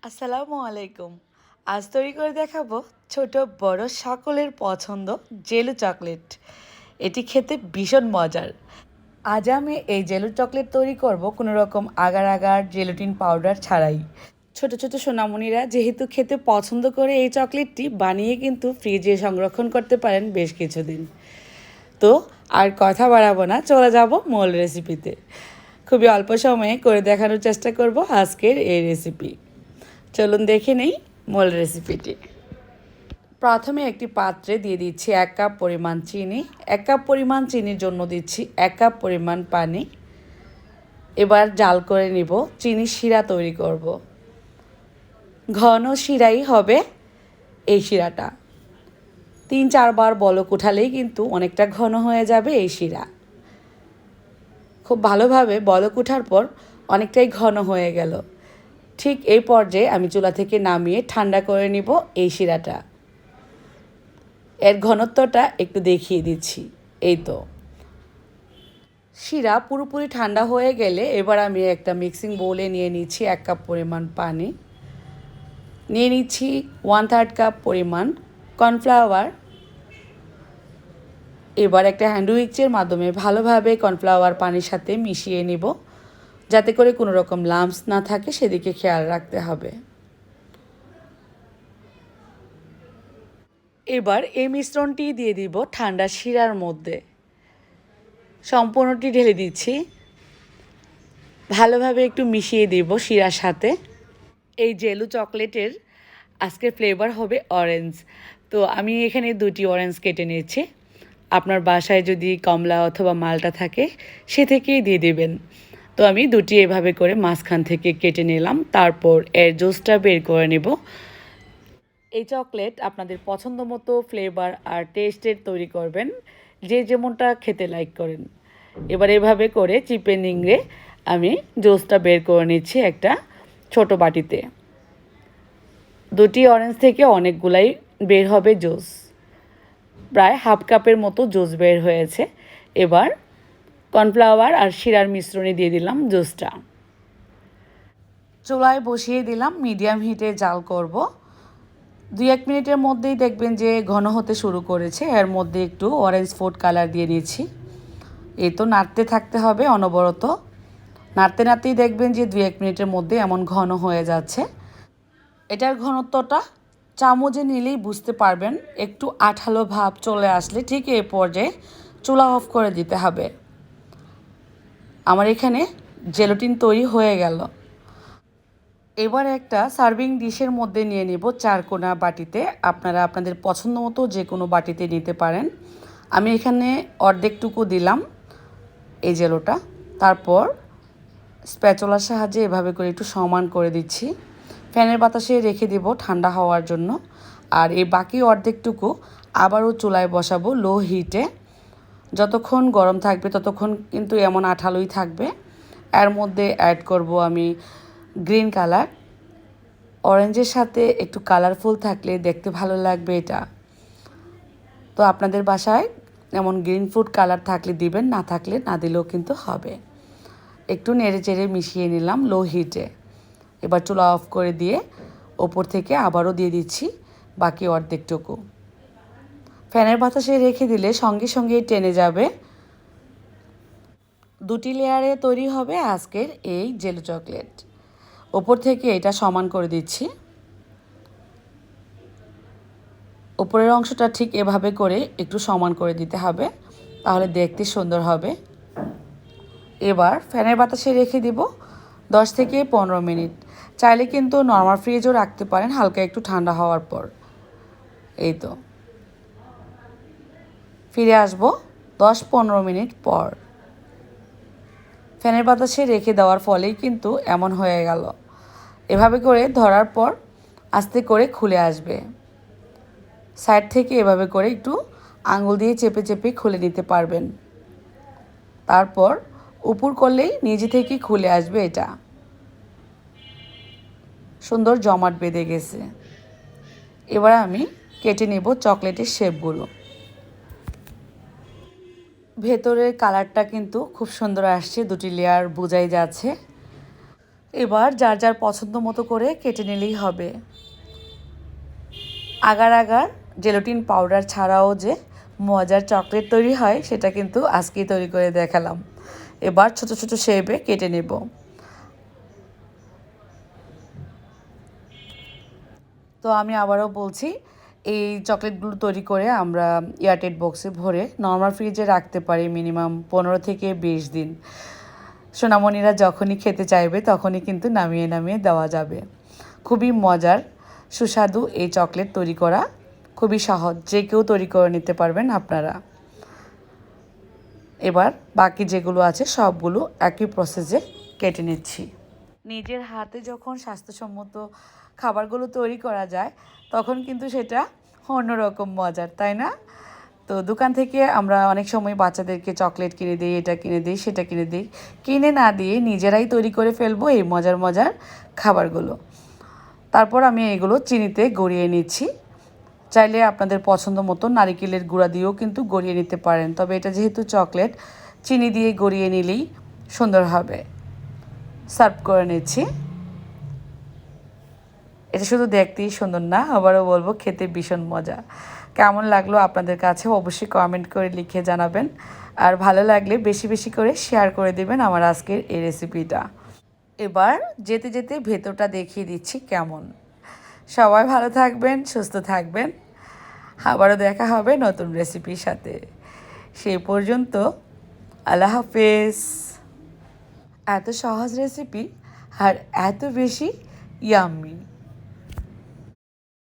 আসসালামু আলাইকুম। আজ তৈরি করে দেখাবো ছোট বড় সকলের পছন্দ জেলো চকলেট। এটি খেতে ভীষণ মজার। আজ আমি এই জেলো চকলেট তৈরি করব কোনো রকম আগার আগার জেলোটিন পাউডার ছাড়াই। ছোট ছোট সোনামণিরা যেহেতু খেতে পছন্দ করে এই চকলেটটি বানিয়ে কিন্তু ফ্রিজে সংরক্ষণ করতে পারেন বেশ কিছুদিন। তো আর কথা বাড়াবো না, চলে যাব মূল রেসিপিতে। খুবই অল্প সময়ে করে দেখানোর চেষ্টা করব আজকের এই রেসিপি। চলুন দেখে নেই মূল রেসিপিটি। প্রথমে একটি পাত্রে দিয়ে দিচ্ছি 1 কাপ পরিমাণ চিনি। 1 কাপ পরিমাণ চিনির জন্য দিচ্ছি 1 কাপ পরিমাণ পানি। এবার জাল করে নিব, চিনি শিরা তৈরি করব। ঘন শিরাই হবে এই শিরাটা। 3-4 বার বলক উঠালেই কিন্তু অনেকটা ঘন হয়ে যাবে এই শিরা। খুব ভালোভাবে বলক ওঠার পর অনেকটাই ঘন হয়ে গেল। ঠিক এই পর্যায়ে আমি চুলা থেকে নামিয়ে ঠান্ডা করে নিব এই শিরাটা। এর ঘনত্বটা একটু দেখিয়ে দিচ্ছি। এই তো শিরা পুরোপুরি ঠান্ডা হয়ে গেলে এবার আমি একটা মিক্সিং বোলে নিয়ে নিচ্ছি 1 কাপ পরিমাণ পানি, নিয়ে নিচ্ছি 1/3 কাপ পরিমাণ কর্নফ্লাওয়ার। এবার একটা হ্যান্ড উইচের মাধ্যমে ভালোভাবে কর্নফ্লাওয়ার পানির সাথে মিশিয়ে নিব, যাতে করে কোনো রকম লাম্পস না থাকে সেদিকে খেয়াল রাখতে হবে। এবার এই মিশ্রণটি দিয়ে দিব ঠান্ডা শিরার মধ্যে। সম্পূর্ণটি ঢেলে দিচ্ছি, ভালোভাবে একটু মিশিয়ে দিব শিরার সাথে। এই জেলো চকলেটের আজকের ফ্লেভার হবে অরেঞ্জ। তো আমি এখানে 2টি অরেঞ্জ কেটে নিয়েছি। আপনার বাসায় যদি কমলা অথবা মালটা থাকে সে থেকেই দিয়ে দেবেন। তো আমি 2টি এভাবে করে মাঝখান থেকে কেটে নিলাম, তারপর এর জুসটা বের করে নেব। এই চকলেট আপনাদের পছন্দ মতো ফ্লেভার আর টেস্টের তৈরি করবেন, যে যেমনটা খেতে লাইক করেন। এবার এভাবে করে চিপে নিংড়ে আমি জুসটা বের করে নিচ্ছি একটা ছোট বাটিতে। 2টি অরেঞ্জ থেকে অনেকগুলাই বের হবে জুস, প্রায় হাফ কাপের মতো জুস বের হয়েছে। এবার কর্নফ্লাওয়ার আর শিরার মিশ্রণে দিয়ে দিলাম জুসটা। চুলায় বসিয়ে দিলাম, মিডিয়াম হিটে জাল করব। 2-1 মিনিটের মধ্যেই দেখবেন যে ঘন হতে শুরু করেছে। এর মধ্যে একটু অরেঞ্জ ফুড কালার দিয়ে নিচ্ছি। এই তো নাড়তে থাকতে হবে অনবরত। নাড়তে নাড়তেই দেখবেন যে 2-1 মিনিটের মধ্যে এমন ঘন হয়ে যাচ্ছে। এটার ঘনত্বটা চামচে নিলেই বুঝতে পারবেন। একটু আঠালো ভাব চলে আসলে ঠিক এই পর্যায়ে চুলা অফ করে দিতে হবে। আমার এখানে জেলোটিন তৈরি হয়ে গেল। এবার একটা সার্ভিং ডিশের মধ্যে নিয়ে নেব 4 কোনা বাটিতে। আপনারা আপনাদের পছন্দ মতো যে কোনো বাটিতে নিতে পারেন। আমি এখানে অর্ধেকটুকু দিলাম এই জেলোটা। তারপর স্প্যাচুলার সাহায্যে এভাবে করে একটু সমান করে দিচ্ছি। ফ্যানের বাতাসে রেখে দেব ঠান্ডা হওয়ার জন্য। আর এই বাকি অর্ধেকটুকু আবারও চুলায় বসাবো লো হিটে। যতক্ষণ গরম থাকবে ততক্ষণ কিন্তু এমন আঠালোই থাকবে। এর মধ্যে অ্যাড করব আমি গ্রিন কালার। অরেঞ্জের সাথে একটু কালারফুল থাকলে দেখতে ভালো লাগবে এটা। তো আপনাদের বাসায় এমন গ্রিন ফুড কালার থাকলে দিবেন, না থাকলে না দিলেও কিন্তু হবে। একটু নেড়ে চেড়ে মিশিয়ে নিলাম লো হিটে। এবার চুলা অফ করে দিয়ে ওপর থেকে আবারও দিয়ে দিচ্ছি বাকি অর্ধেকটুকু। ফ্যানের বাতাসে রেখে দিলে সঙ্গে সঙ্গেই টেনে যাবে। 2টি লেয়ারে তৈরি হবে আজকের এই জেলো চকলেট। ওপর থেকে এটা সমান করে দিচ্ছি। উপরের অংশটা ঠিক এভাবে করে একটু সমান করে দিতে হবে, তাহলে দেখতে সুন্দর হবে। এবার ফ্যানের বাতাসে রেখে দিব 10 থেকে 15 মিনিট। চাইলে কিন্তু নর্মাল ফ্রিজও রাখতে পারেন হালকা একটু ঠান্ডা হওয়ার পর। এই তো ফিরে আসব 10-15 মিনিট পর। ফ্যানের বাতাসে রেখে দেওয়ার ফলেই কিন্তু এমন হয়ে গেল। এভাবে করে ধরার পর আস্তে করে খুলে আসবে। সাইড থেকে এভাবে করে একটু আঙুল দিয়ে চেপে চেপে খুলে নিতে পারবেন। তারপর উপর করলেই নিজে থেকেই খুলে আসবে। এটা সুন্দর জমাট বেঁধে গেছে। এবার আমি কেটে নেব চকলেটের শেপগুলো। ভেতরের কালারটা কিন্তু খুব সুন্দর আসছে, 2টি লেয়ার বোঝাই যাচ্ছে। এবার যার যার পছন্দ মতো করে কেটে নিলেই হবে। আগার আগার জেলাটিন পাউডার ছাড়াও যে মজার চকলেট তৈরি হয় সেটা কিন্তু আজকেই তৈরি করে দেখালাম। এবার ছোট ছোট শেপে কেটে নেব। তো আমি আবারও বলছি, এই চকলেটগুলো তৈরি করে আমরা এয়ারটাইট বক্সে ভরে নর্মাল ফ্রিজে রাখতে পারি মিনিমাম 15 থেকে 20 দিন। সোনামণিরা যখনই খেতে চাইবে তখনই কিন্তু নামিয়ে নামিয়ে দেওয়া যাবে। খুবই মজার সুস্বাদু এই চকলেট তৈরি করা খুবই সহজ, যে কেউ তৈরি করে নিতে পারবেন আপনারা। এবার বাকি যেগুলো আছে সবগুলো একই প্রসেসে কেটে নিচ্ছি। নিজের হাতে যখন স্বাস্থ্যসম্মত খাবারগুলো তৈরি করা যায় তখন কিন্তু সেটা অন্যরকম মজার, তাই না? তো দোকান থেকে আমরা অনেক সময় বাচ্চাদেরকে চকলেট কিনে দিই, এটা কিনে দিই, সেটা কিনে দিই। কিনে না দিয়ে নিজেরাই তৈরি করে ফেলবো এই মজার মজার খাবারগুলো। তারপর আমি এগুলো চিনিতে গড়িয়ে নিচ্ছি। চাইলে আপনাদের পছন্দ মতো নারিকেলের গুঁড়া দিয়েও কিন্তু গড়িয়ে নিতে পারেন, তবে এটা যেহেতু চকলেট চিনি দিয়ে গড়িয়ে নিলেই সুন্দর হবে। সার্ভ করে নিচ্ছি। এটা শুধু দেখতেই সুন্দর না, আবারও বলবো খেতে ভীষণ মজা। কেমন লাগলো আপনাদের কাছে অবশ্যই কমেন্ট করে লিখে জানাবেন, আর ভালো লাগলে বেশি বেশি করে শেয়ার করে দেবেন আমার আজকের এই রেসিপিটা। এবার যেতে যেতে ভেতরটা দেখিয়ে দিচ্ছি কেমন। সবাই ভালো থাকবেন, সুস্থ থাকবেন। আবারও দেখা হবে নতুন রেসিপির সাথে। সেই পর্যন্ত আল্লাহ হাফেজ। এত সহজ রেসিপি আর এত বেশি ইয়াম্মি।